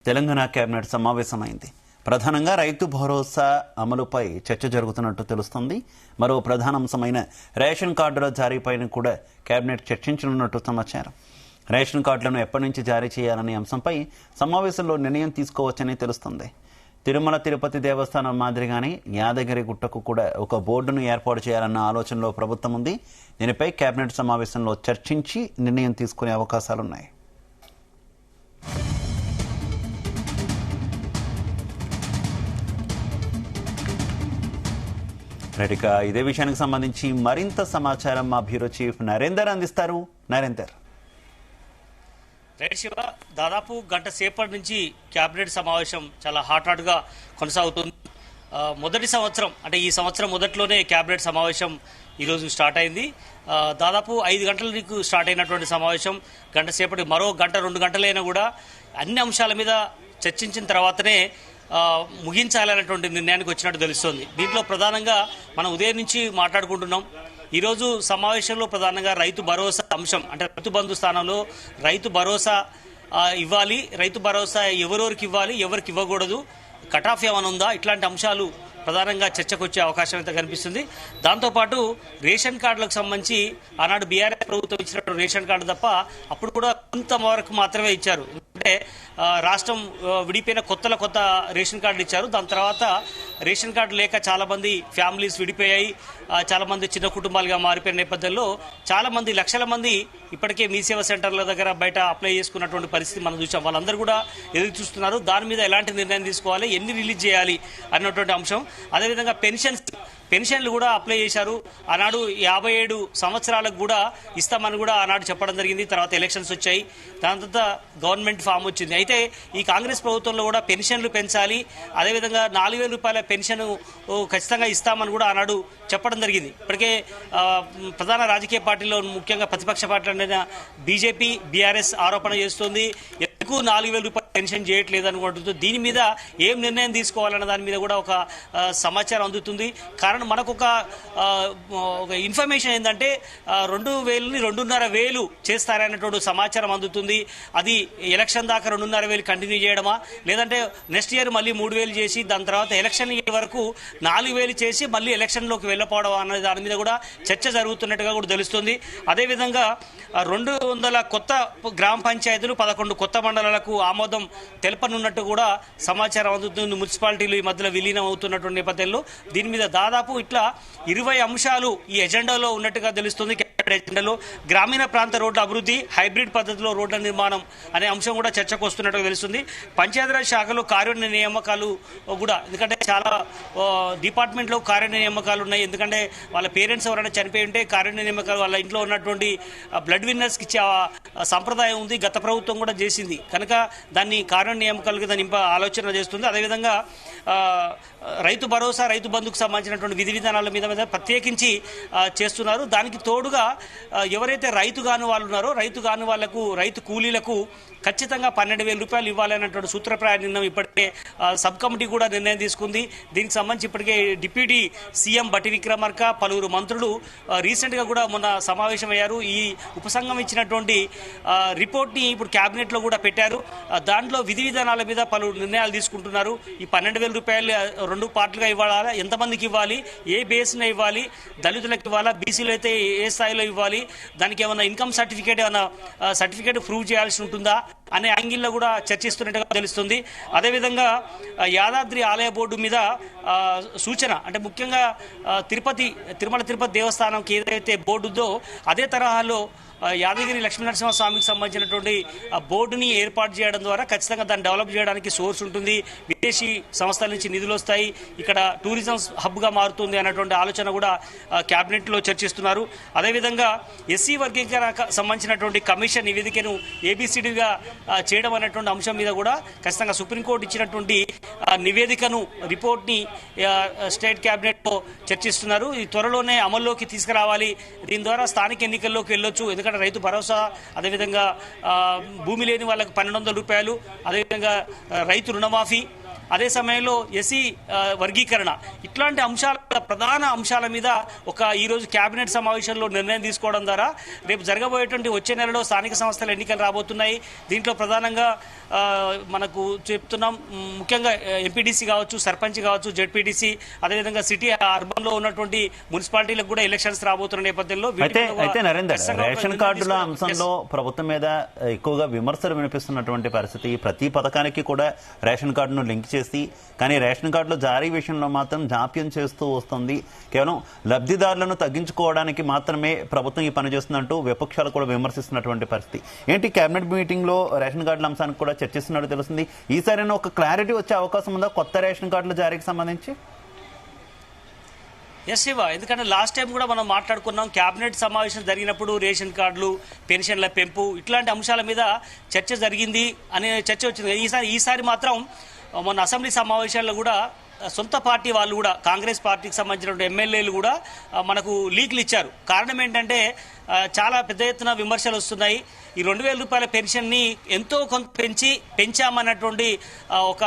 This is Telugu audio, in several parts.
తెలంగాణ కేబినెట్ సమావేశమైంది. ప్రధానంగా రైతు భరోసా అమలుపై చర్చ జరుగుతున్నట్టు తెలుస్తోంది. మరో ప్రధాన అంశమైన రేషన్ కార్డుల జారీపైన కూడా కేబినెట్ చర్చించనున్నట్టు సమాచారం. రేషన్ కార్డులను ఎప్పటి నుంచి జారీ చేయాలనే అంశంపై సమావేశంలో నిర్ణయం తీసుకోవచ్చని తెలుస్తోంది. తిరుమల తిరుపతి దేవస్థానం మాదిరిగానే యాదగిరి గుట్టకు కూడా ఒక బోర్డును ఏర్పాటు చేయాలన్న ఆలోచనలో ప్రభుత్వం ఉంది. దీనిపై కేబినెట్ సమావేశంలో చర్చించి నిర్ణయం తీసుకునే అవకాశాలున్నాయి. ఇక ఇదే విషయానికి సంబంధించి మరింత సమాచారం మా బ్యూరో చీఫ్ నరేందర్ అందిస్తారు. నరేందర్. రైట్ శివ, దాదాపు గంట సేపటి నుంచి కేబినెట్ సమావేశం చాలా హాట్గా కొనసాగుతుంది. మొదటి సంవత్సరం అంటే ఈ సంవత్సరం మొదట్లోనే కేబినెట్ సమావేశం ఈరోజు స్టార్ట్ అయింది. దాదాపు 5 గంటలకు స్టార్ట్ అయినటువంటి సమావేశం గంట సేపటి మరో గంట 2 గంటలైనా కూడా అన్ని అంశాల మీద చర్చించిన తర్వాతనే ముగించాలనేటువంటి నిర్ణయానికి వచ్చినట్టు తెలుస్తోంది. దీంట్లో ప్రధానంగా మనం ఉదయం నుంచి మాట్లాడుకుంటున్నాం. ఈరోజు సమావేశంలో ప్రధానంగా రైతు భరోసా అంశం అంటే రైతు బంధు స్థానంలో రైతు భరోసా ఇవ్వాలి, రైతు భరోసా ఎవరెవరికి ఇవ్వాలి, ఎవరికి ఇవ్వకూడదు, కటాఫ్ ఏమైనా ఉందా, ఇట్లాంటి అంశాలు ప్రధానంగా చర్చకు వచ్చే అవకాశం అయితే కనిపిస్తుంది. దాంతోపాటు రేషన్ కార్డులకు సంబంధించి ఆనాడు బీఆర్ఎస్ ప్రభుత్వం ఇచ్చినటువంటి రేషన్ కార్డు తప్ప అప్పుడు కూడా కొంతవరకు మాత్రమే ఇచ్చారు. అంటే రాష్ట్రం విడిపోయిన కొత్త రేషన్ కార్డులు ఇచ్చారు. దాని తర్వాత రేషన్ కార్డు లేక చాలామంది ఫ్యామిలీస్ విడిపోయాయి, చాలామంది చిన్న కుటుంబాలుగా మారిపోయిన నేపథ్యంలో చాలామంది లక్షల మంది ఇప్పటికే మీ సేవా సెంటర్ల దగ్గర బయట అప్లై చేసుకున్నటువంటి పరిస్థితి మనం చూసాం. వాళ్ళందరూ కూడా ఎదురు చూస్తున్నారు. దాని మీద ఎలాంటి నిర్ణయం తీసుకోవాలి, ఎన్ని రిలీజ్ చేయాలి అన్నటువంటి అంశం. అదేవిధంగా పెన్షన్లు కూడా అప్లై చేశారు. ఆనాడు 57 సంవత్సరాలకు కూడా ఇస్తామని కూడా ఆనాడు చెప్పడం జరిగింది. తర్వాత ఎలక్షన్స్ వచ్చాయి, దాని తర్వాత గవర్నమెంట్ ఫామ్ వచ్చింది. అయితే ఈ కాంగ్రెస్ ప్రభుత్వంలో కూడా పెన్షన్లు పెంచాలి, అదేవిధంగా 4,000 రూపాయల పెన్షన్ ఖచ్చితంగా ఇస్తామని కూడా ఆనాడు చెప్పడం జరిగింది. ఇప్పటికే ప్రధాన రాజకీయ పార్టీలో ముఖ్యంగా ప్రతిపక్ష పార్టీలైన బీజేపీ, బీఆర్ఎస్ ఆరోపణ చేస్తోంది, ఎందుకు 4,000 రూపాయల పెన్షన్ చేయట్లేదు అనుకుంటుంది. దీని మీద ఏం నిర్ణయం తీసుకోవాలన్న దాని మీద కూడా ఒక సమాచారం అందుతుంది. కారణం మనకు ఒక ఇన్ఫర్మేషన్ ఏంటంటే 2,000ని 2,500 చేస్తారనేటువంటి సమాచారం అందుతుంది. అది ఎలక్షన్ దాకా 2,500 కంటిన్యూ చేయడమా, లేదంటే నెక్స్ట్ ఇయర్ మళ్ళీ 3,000 చేసి దాని తర్వాత ఎలక్షన్ ఇయర్ వరకు 4,000 చేసి మళ్ళీ ఎలక్షన్లోకి వెళ్ళిపోవడం అనే దాని మీద కూడా చర్చ జరుగుతున్నట్టుగా కూడా తెలుస్తుంది. అదేవిధంగా 200 కొత్త గ్రామ పంచాయతీలు, 11 కొత్త మండలాలకు ఆమోదం తెలపనున్నట్టు కూడా సమాచారం అందుతుంది. మున్సిపాలిటీలు ఈ మధ్యలో విలీనం అవుతున్నటువంటి నేపథ్యంలో దీని మీద దాదాపు ఇట్లా 20 అంశాలు ఈ ఎజెండాలో ఉన్నట్టుగా తెలుస్తుంది. ఎజెండాలో గ్రామీణ ప్రాంత రోడ్ల అభివృద్ధి, హైబ్రిడ్ పద్ధతిలో రోడ్ల నిర్మాణం అనే అంశం కూడా చర్చకు వస్తున్నట్టుగా తెలుస్తుంది. పంచాయతీరాజ్ శాఖలో కార్యనిర్వహణ నియామకాలు కూడా, ఎందుకంటే చాలా డిపార్ట్మెంట్లో కార్యనిర్వహణ నియామకాలు ఉన్నాయి. ఎందుకంటే వాళ్ళ పేరెంట్స్ ఎవరైనా చనిపోయి ఉంటే కార్యనిర్వహణ నియామకాలు వాళ్ళ ఇంట్లో ఉన్నటువంటి బ్లడ్ విన్నర్స్కి ఇచ్చే సంప్రదాయం ఉంది, గత ప్రభుత్వం కూడా చేసింది కనుక దాన్ని కార్యనిర్వహణ నియామకాలుగా దాన్ని ఆలోచన చేస్తుంది. అదేవిధంగా రైతు భరోసా, రైతు బంధుకు సంబంధించినటువంటి విధి విధానాల మీద ప్రత్యేకించి చేస్తున్నారు. దానికి తోడుగా ఎవరైతే రైతు కాని వాళ్ళు ఉన్నారో రైతు కాని వాళ్లకు, రైతు కూలీలకు ఖచ్చితంగా 12,000 రూపాయలు ఇవ్వాలన్నటువంటి సూత్రప్రాయ నిర్ణయం ఇప్పటికే సబ్ కమిటీ కూడా నిర్ణయం తీసుకుంది. దీనికి సంబంధించి ఇప్పటికే డిప్యూటీ సీఎం బట్టి విక్రమార్క, పలువురు మంత్రులు రీసెంట్గా కూడా మొన్న సమావేశమయ్యారు. ఈ ఉపసంఘం ఇచ్చినటువంటి రిపోర్ట్ని ఇప్పుడు క్యాబినెట్లో కూడా పెట్టారు. దాంట్లో విధి విధానాల మీద పలు నిర్ణయాలు తీసుకుంటున్నారు. ఈ 12,000 రూపాయలు 2 పార్ట్లుగా ఇవ్వాలా, ఎంతమందికి ఇవ్వాలి, ఏ బేస్న ఇవ్వాలి, దళితులకు ఇవ్వాలా, బీసీలు అయితే ఏ స్థాయిలో ఇవ్వాలి, దానికి ఏమైనా ఇన్కమ్ సర్టిఫికేట్, ఏమైనా సర్టిఫికేట్ ప్రూవ్ చేయాల్సి ఉంటుందా అనే యాంగిల్లో కూడా చర్చిస్తున్నట్టుగా తెలుస్తుంది. అదేవిధంగా యాదాద్రి ఆలయ బోర్డు మీద సూచన అంటే ముఖ్యంగా తిరుమల తిరుపతి దేవస్థానంకి ఏదైతే బోర్డు ఉందో అదే తరహాలో యాదగిరి లక్ష్మీనరసింహస్వామికి సంబంధించినటువంటి బోర్డుని ఏర్పాటు చేయడం ద్వారా ఖచ్చితంగా దాన్ని డెవలప్ చేయడానికి సోర్స్ ఉంటుంది, విదేశీ సంస్థల నుంచి నిధులు వస్తాయి, ఇక్కడ టూరిజం హబ్గా మారుతుంది అన్నటువంటి ఆలోచన కూడా క్యాబినెట్లో చర్చిస్తున్నారు. అదేవిధంగా ఎస్సీ వర్గీకరణకు సంబంధించినటువంటి కమిషన్ నివేదికను ఏబిసిడిగా చేయడం అనేటువంటి అంశం మీద కూడా ఖచ్చితంగా సుప్రీంకోర్టు ఇచ్చినటువంటి నివేదికను, రిపోర్ట్ని స్టేట్ క్యాబినెట్లో చర్చిస్తున్నారు. ఈ త్వరలోనే అమల్లోకి తీసుకురావాలి. దీని ద్వారా స్థానిక ఎన్నికల్లోకి వెళ్ళొచ్చు. ఎందుకంటే రైతు భరోసా, అదేవిధంగా భూమి లేని వాళ్ళకు 1,200 రూపాయలు, అదేవిధంగా రైతు రుణమాఫీ, అదే సమయంలో ఎస్సీ వర్గీకరణ ఇట్లాంటి అంశాల ప్రధాన అంశాల మీద ఈరోజు కేబినెట్ సమావేశంలో నిర్ణయం తీసుకోవడం ద్వారా రేపు జరగబోయేటువంటి వచ్చే నెలలో స్థానిక సంస్థల ఎన్నికలు రాబోతున్నాయి. దీంట్లో ప్రధానంగా మనకు చెప్తున్నాం, ముఖ్యంగా ఎంపీడీసీ కావచ్చు, సర్పంచ్ కావచ్చు, జెడ్పీటీసీ, అదేవిధంగా సిటీ అర్బన్లో ఉన్నటువంటి మున్సిపాలిటీలకు కూడా ఎలక్షన్స్ రాబోతున్న నేపథ్యంలో అయితే నరేందర్, రేషన్ కార్డుల అంశంలో ప్రభుత్వం మీద ఎక్కువగా విమర్శలు వినిపిస్తున్నటువంటి పరిస్థితి. ప్రతి పథకానికి కూడా రేషన్ కార్డును లింక్ చేసి, కానీ రేషన్ కార్డుల జారీ విషయంలో మాత్రం జాప్యం చేస్తూ వస్తుంది. కేవలం లబ్ధిదారులను తగ్గించుకోవడానికి మాత్రమే ప్రభుత్వం ఈ పని చేస్తుందంటూ విపక్షాలు కూడా విమర్శిస్తున్నటువంటి పరిస్థితి. ఏంటి, కేబినెట్ మీటింగ్ లో రేషన్ కార్డుల అంశానికి కూడా చర్చిస్తున్నట్టు తెలుస్తుంది. ఈసారైనా ఒక క్లారిటీ వచ్చే అవకాశం ఉందా కొత్త రేషన్ కార్డుల జారీకి సంబంధించి? ఎస్ శివ, ఎందుకంటే లాస్ట్ టైం కూడా మనం మాట్లాడుకున్నాం, కేబినెట్ సమావేశం జరిగినప్పుడు రేషన్ కార్డులు, పెన్షన్ల పెంపు ఇట్లాంటి అంశాల మీద చర్చ జరిగింది అనే చర్చ వచ్చింది. ఈసారి మాత్రం మొన్న అసెంబ్లీ సమావేశాల్లో కూడా సొంత పార్టీ వాళ్ళు కూడా, కాంగ్రెస్ పార్టీకి సంబంధించిన ఎమ్మెల్యేలు కూడా మనకు లీకులు ఇచ్చారు. కారణం ఏంటంటే చాలా పెద్ద ఎత్తున విమర్శలు వస్తున్నాయి. ఈ 2,000 రూపాయల పెన్షన్ని ఎంతో కొంత పెంచామన్నటువంటి ఒక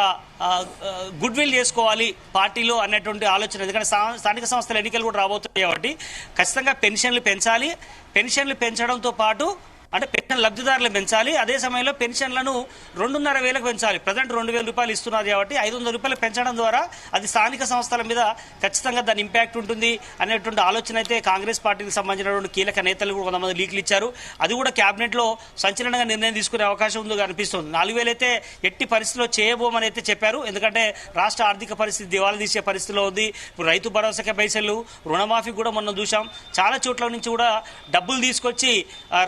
గుడ్ విల్ చేసుకోవాలి పార్టీలో అన్నటువంటి ఆలోచన. ఎందుకంటే స్థానిక సంస్థల ఎన్నికలు కూడా రాబోతున్నాయి కాబట్టి ఖచ్చితంగా పెన్షన్లు పెంచాలి. పెన్షన్లు పెంచడంతో పాటు అంటే పెన్షన్ లబ్ధిదారులు పెంచాలి. అదే సమయంలో పెన్షన్లను 2,500 పెంచాలి. ప్రజెంట్ 2,000 రూపాయలు ఇస్తున్నారు కాబట్టి 500 రూపాయలు పెంచడం ద్వారా అది స్థానిక సంస్థల మీద ఖచ్చితంగా దాని ఇంపాక్ట్ ఉంటుంది అనేటువంటి ఆలోచన అయితే కాంగ్రెస్ పార్టీకి సంబంధించినటువంటి కీలక నేతలు కూడా కొంతమంది లీకులు ఇచ్చారు. అది కూడా కేబినెట్ లో సంచలనంగా నిర్ణయం తీసుకునే అవకాశం ఉందో అనిపిస్తుంది. 4,000 అయితే ఎట్టి పరిస్థితిలో చేయబోమని అయితే చెప్పారు. ఎందుకంటే రాష్ట్ర ఆర్థిక పరిస్థితి దివాలా తీసే పరిస్థితిలో ఉంది. ఇప్పుడు రైతు భరోసాకే పైసలు, రుణమాఫీ కూడా మనం చూసాం. చాలా చోట్ల నుంచి కూడా డబ్బులు తీసుకొచ్చి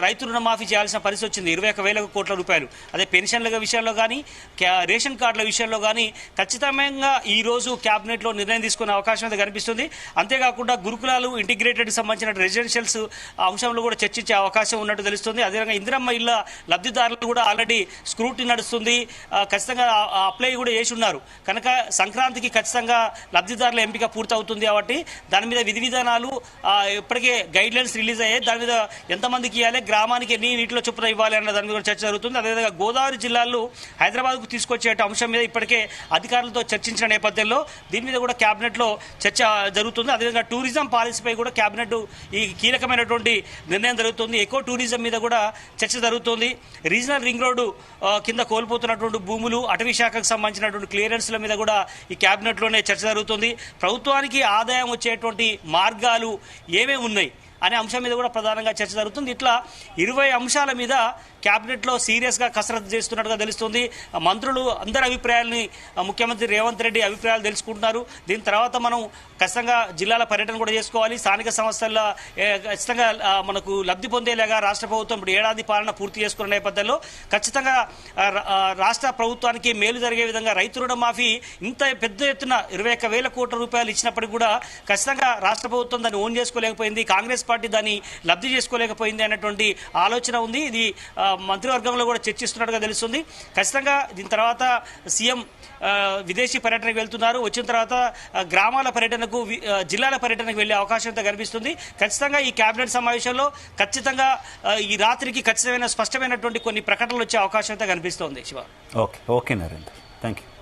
రైతు రుణమాఫీ చేయాల్సిన పరిస్థితి వచ్చింది, 21,000 కోట్ల రూపాయలు. అదే పెన్షన్ల విషయంలో కానీ, రేషన్ కార్డుల విషయంలో కానీ ఖచ్చితంగా ఈ రోజు కేబినెట్ లో నిర్ణయం తీసుకునే అవకాశం అయితే కనిపిస్తుంది. అంతేకాకుండా గురుకులాలు, ఇంటిగ్రేటెడ్ సంబంధించిన రెసిడెన్షియల్స్ అంశంలో కూడా చర్చించే అవకాశం ఉన్నట్టు తెలుస్తుంది. అదేవిధంగా ఇందిరమ్మ ఇళ్ల లబ్ధిదారులు కూడా ఆల్రెడీ స్క్రూటీ నడుస్తుంది. ఖచ్చితంగా అప్లై కూడా చేసి ఉన్నారు కనుక సంక్రాంతికి ఖచ్చితంగా లబ్ధిదారుల ఎంపిక పూర్తవుతుంది. కాబట్టి దాని మీద విధి విధానాలు ఇప్పటికే గైడ్ లైన్స్ రిలీజ్ అయ్యాయి. దాని మీద ఎంతమందికి ఇవ్వాలి, గ్రామానికి నీటిలో చొప్పున ఇవ్వాలి అన్న దాని మీద చర్చ జరుగుతుంది. అదేవిధంగా గోదావరి జిల్లాలో హైదరాబాద్కు తీసుకొచ్చే అంశం మీద ఇప్పటికే అధికారులతో చర్చించిన నేపథ్యంలో దీని మీద కూడా కేబినెట్ లో చర్చ జరుగుతుంది. అదేవిధంగా టూరిజం పాలసీపై కూడా కేబినెట్ ఈ కీలకమైనటువంటి నిర్ణయం జరుగుతుంది. ఎకో టూరిజం మీద కూడా చర్చ జరుగుతుంది. రీజనల్ రింగ్ రోడ్డు కింద కోల్పోతున్నటువంటి భూములు, అటవీ శాఖకు సంబంధించినటువంటి క్లియరెన్స్ల మీద కూడా ఈ కేబినెట్ లోనే చర్చ జరుగుతుంది. ప్రభుత్వానికి ఆదాయం వచ్చేటువంటి మార్గాలు ఏమేమి ఉన్నాయి అనే అంశం మీద కూడా ప్రధానంగా చర్చ జరుగుతుంది. ఇట్లా 20 అంశాల మీద కేబినెట్ లో సీరియస్ గా కసరత్తు చేస్తున్నట్టుగా తెలుస్తుంది. మంత్రులు అందరి అభిప్రాయాలని, ముఖ్యమంత్రి రేవంత్ రెడ్డి అభిప్రాయాలు తెలుసుకుంటున్నారు. దీని తర్వాత మనం ఖచ్చితంగా జిల్లాల పర్యటన కూడా చేసుకోవాలి. స్థానిక సంస్థల ఖచ్చితంగా మనకు లబ్ధి పొందేలాగా రాష్ట్ర ప్రభుత్వం ఇప్పుడు ఏడాది పాలన పూర్తి చేసుకున్న నేపథ్యంలో ఖచ్చితంగా రాష్ట్ర ప్రభుత్వానికి మేలు జరిగే విధంగా రైతు రుణమాఫీ ఇంత పెద్ద ఎత్తున 21,000 కోట్ల రూపాయలు ఇచ్చినప్పటికీ కూడా ఖచ్చితంగా రాష్ట్ర ప్రభుత్వం దాన్ని ఓన్ చేసుకోలేకపోయింది, కాంగ్రెస్ పార్టీ దాన్ని లబ్ధి చేసుకోలేకపోయింది అన్నటువంటి ఆలోచన ఉంది. ఇది మంత్రివర్గంలో కూడా చర్చిస్తున్నట్టుగా తెలుస్తుంది. ఖచ్చితంగా దీని తర్వాత సీఎం విదేశీ పర్యటనకు వెళ్తున్నారు. వచ్చిన తర్వాత గ్రామాల పర్యటనకు, జిల్లాల పర్యటనకు వెళ్లే అవకాశం అయితే కనిపిస్తుంది. ఖచ్చితంగా ఈ కేబినెట్ సమావేశంలో ఖచ్చితంగా ఈ రాత్రికి ఖచ్చితమైన స్పష్టమైనటువంటి కొన్ని ప్రకటనలు వచ్చే అవకాశం అయితే కనిపిస్తోంది. Shiva, okay Narender, thank you.